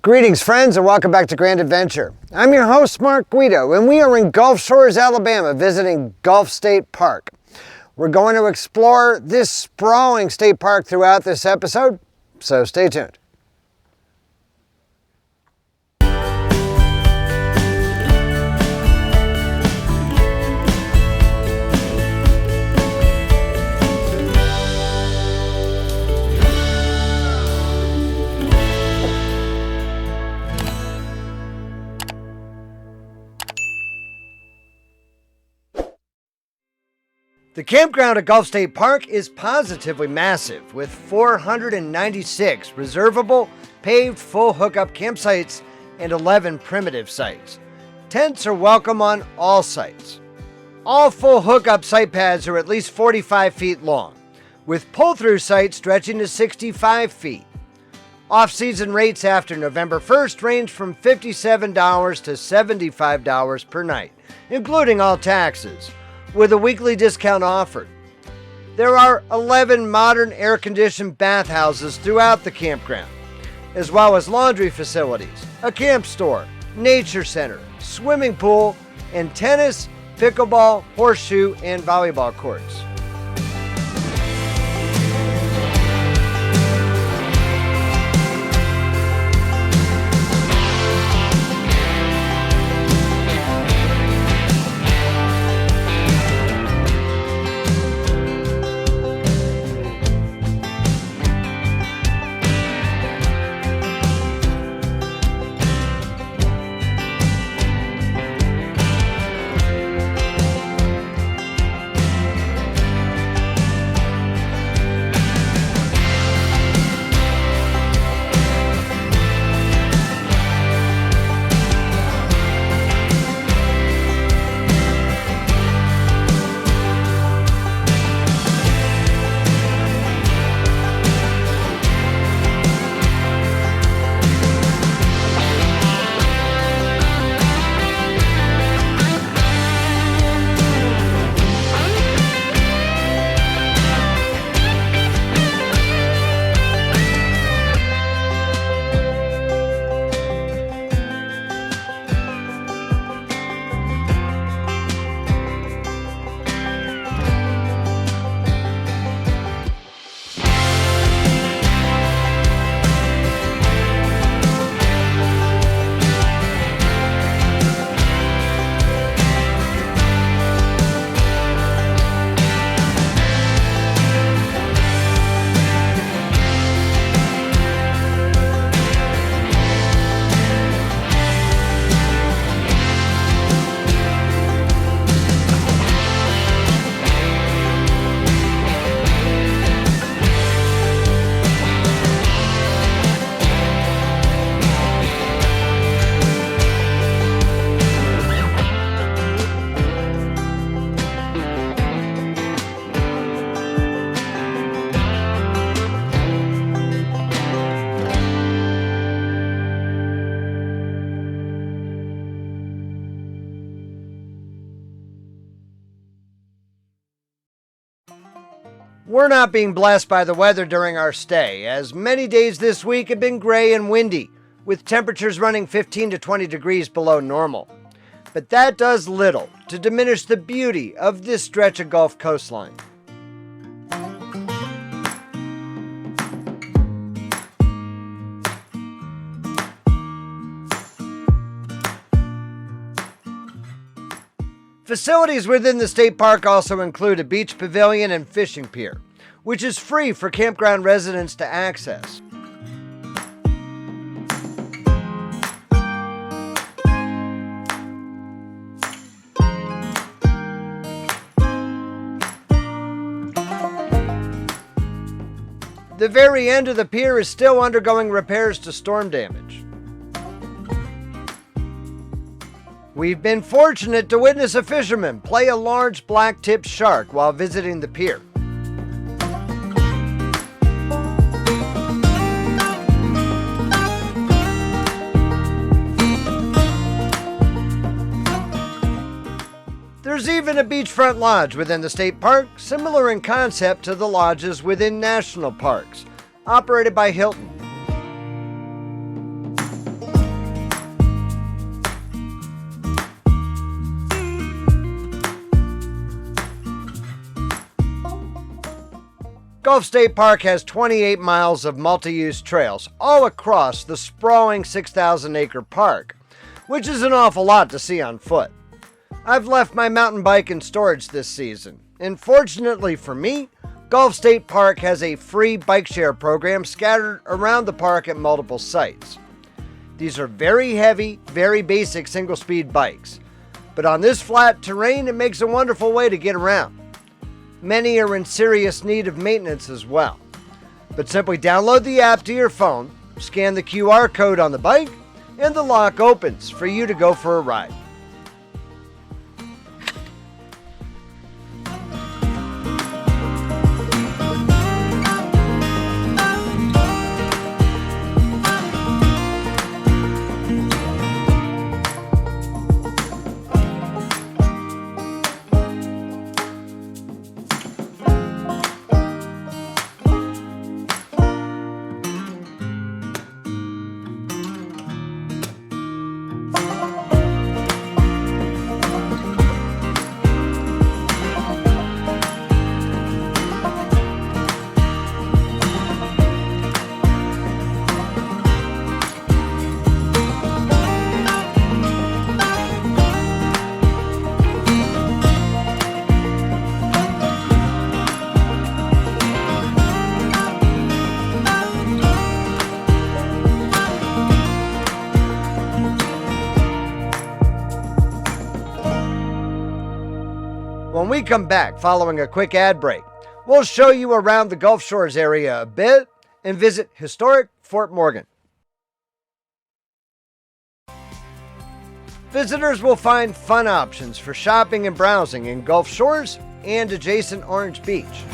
Greetings, friends, and welcome back to Grand Adventure. I'm your host, Mark Guido, and we are in Gulf Shores, Alabama, visiting Gulf State Park. We're going to explore this sprawling state park throughout this episode, so stay tuned. The campground at Gulf State Park is positively massive, with 496 reservable, paved, full hookup campsites and 11 primitive sites. Tents are welcome on all sites. All full hookup site pads are at least 45 feet long, with pull-through sites stretching to 65 feet. Off-season rates after November 1st range from $57 to $75 per night, including all taxes, with a weekly discount offered. There are 11 modern air-conditioned bathhouses throughout the campground, as well as laundry facilities, a camp store, nature center, swimming pool, and tennis, pickleball, horseshoe, and volleyball courts. We're not being blessed by the weather during our stay, as many days this week have been gray and windy, with temperatures running 15 to 20 degrees below normal. But that does little to diminish the beauty of this stretch of Gulf coastline. Facilities within the state park also include a beach pavilion and fishing pier, which is free for campground residents to access. The very end of the pier is still undergoing repairs to storm damage. We've been fortunate to witness a fisherman play a large black-tipped shark while visiting the pier. There's even a beachfront lodge within the state park, similar in concept to the lodges within national parks, operated by Hilton. Gulf State Park has 28 miles of multi-use trails all across the sprawling 6,000-acre park, which is an awful lot to see on foot. I've left my mountain bike in storage this season, and fortunately for me, Gulf State Park has a free bike share program scattered around the park at multiple sites. These are very heavy, very basic single-speed bikes, but on this flat terrain it makes a wonderful way to get around. Many are in serious need of maintenance as well, but simply download the app to your phone, scan the QR code on the bike, and the lock opens for you to go for a ride. When we come back following a quick ad break, we'll show you around the Gulf Shores area a bit and visit historic Fort Morgan. Visitors will find fun options for shopping and browsing in Gulf Shores and adjacent Orange Beach.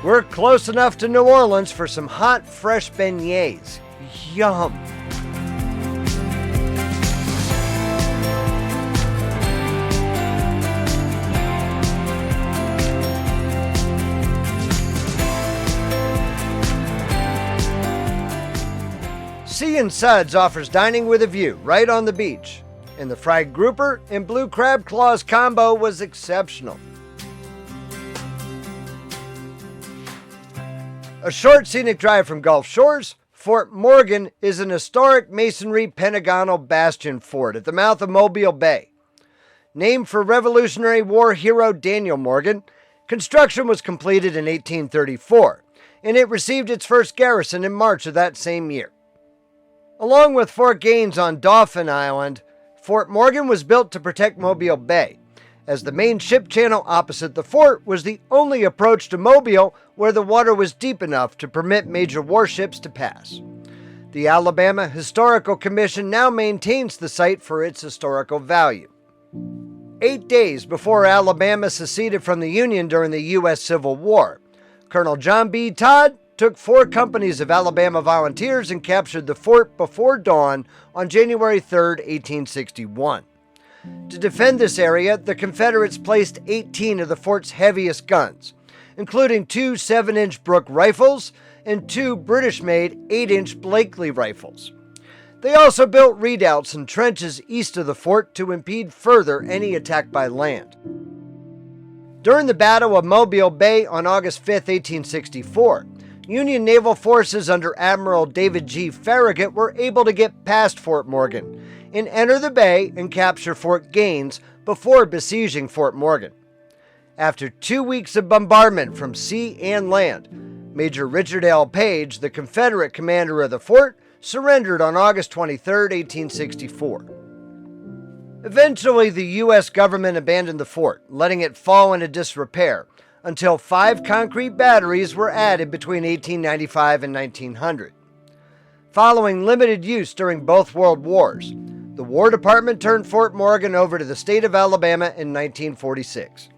We're close enough to New Orleans for some hot, fresh beignets. Yum! Sea and Suds offers dining with a view right on the beach, and the fried grouper and blue crab claws combo was exceptional. A short scenic drive from Gulf Shores, Fort Morgan is an historic masonry pentagonal bastion fort at the mouth of Mobile Bay. Named for Revolutionary War hero Daniel Morgan, construction was completed in 1834, and it received its first garrison in March of that same year. Along with Fort Gaines on Dauphin Island, Fort Morgan was built to protect Mobile Bay, as the main ship channel opposite the fort was the only approach to Mobile where the water was deep enough to permit major warships to pass. The Alabama Historical Commission now maintains the site for its historical value. 8 days before Alabama seceded from the Union during the U.S. Civil War, Colonel John B. Todd took 4 companies of Alabama volunteers and captured the fort before dawn on January 3, 1861. To defend this area, the Confederates placed 18 of the fort's heaviest guns, including 2 7-inch Brooke rifles and 2 British-made 8-inch Blakely rifles. They also built redoubts and trenches east of the fort to impede further any attack by land. During the Battle of Mobile Bay on August 5, 1864, Union naval forces under Admiral David G. Farragut were able to get past Fort Morgan and enter the bay and capture Fort Gaines before besieging Fort Morgan. After 2 weeks of bombardment from sea and land, Major Richard L. Page, the Confederate commander of the fort, surrendered on August 23, 1864. Eventually, the U.S. government abandoned the fort, letting it fall into disrepair, until 5 concrete batteries were added between 1895 and 1900. Following limited use during both World Wars, the War Department turned Fort Morgan over to the state of Alabama in 1946.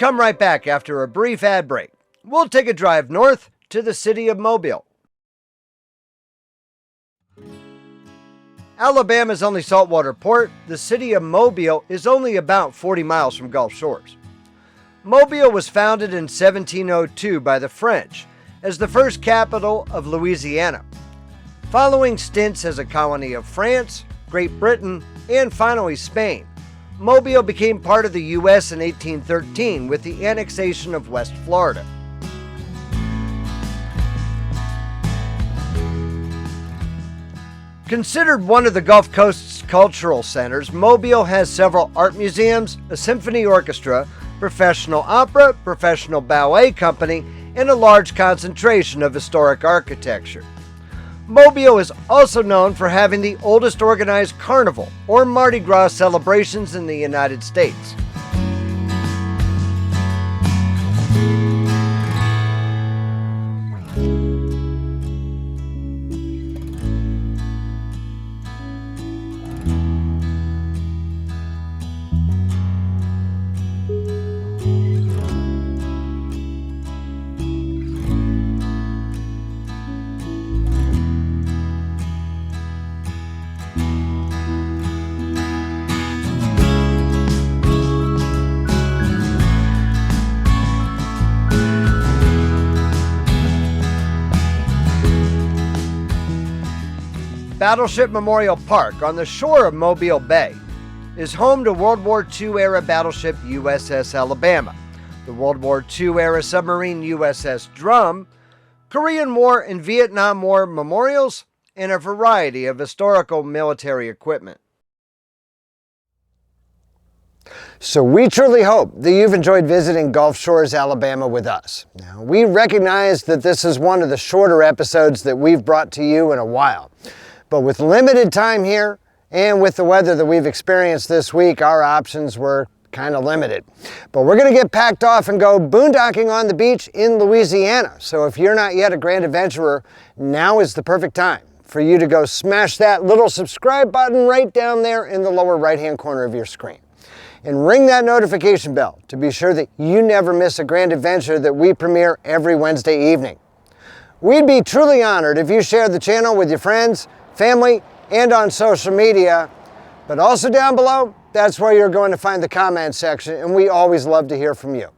come right back after a brief ad break. We'll take a drive north to the city of Mobile. Alabama's only saltwater port, the city of Mobile is only about 40 miles from Gulf Shores. Mobile was founded in 1702 by the French as the first capital of Louisiana. Following stints as a colony of France, Great Britain, and finally Spain, Mobile became part of the U.S. in 1813 with the annexation of West Florida. Considered one of the Gulf Coast's cultural centers, Mobile has several art museums, a symphony orchestra, professional opera, professional ballet company, and a large concentration of historic architecture. Mobile is also known for having the oldest organized carnival or Mardi Gras celebrations in the United States. Battleship Memorial Park on the shore of Mobile Bay is home to World War II-era battleship USS Alabama, the World War II-era submarine USS Drum, Korean War and Vietnam War memorials, and a variety of historical military equipment. So we truly hope that you've enjoyed visiting Gulf Shores, Alabama with us. Now, we recognize that this is one of the shorter episodes that we've brought to you in a while. But with limited time here, and with the weather that we've experienced this week, our options were kind of limited. But we're going to get packed off and go boondocking on the beach in Louisiana. So if you're not yet a Grand Adventurer, now is the perfect time for you to go smash that little subscribe button right down there in the lower right-hand corner of your screen. And ring that notification bell to be sure that you never miss a Grand Adventure that we premiere every Wednesday evening. We'd be truly honored if you shared the channel with your friends, family, and on social media, but also down below, that's where you're going to find the comment section, and we always love to hear from you.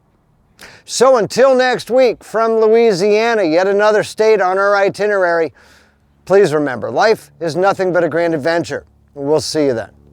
So until next week, from Louisiana, yet another state on our itinerary, please remember, life is nothing but a grand adventure. We'll see you then.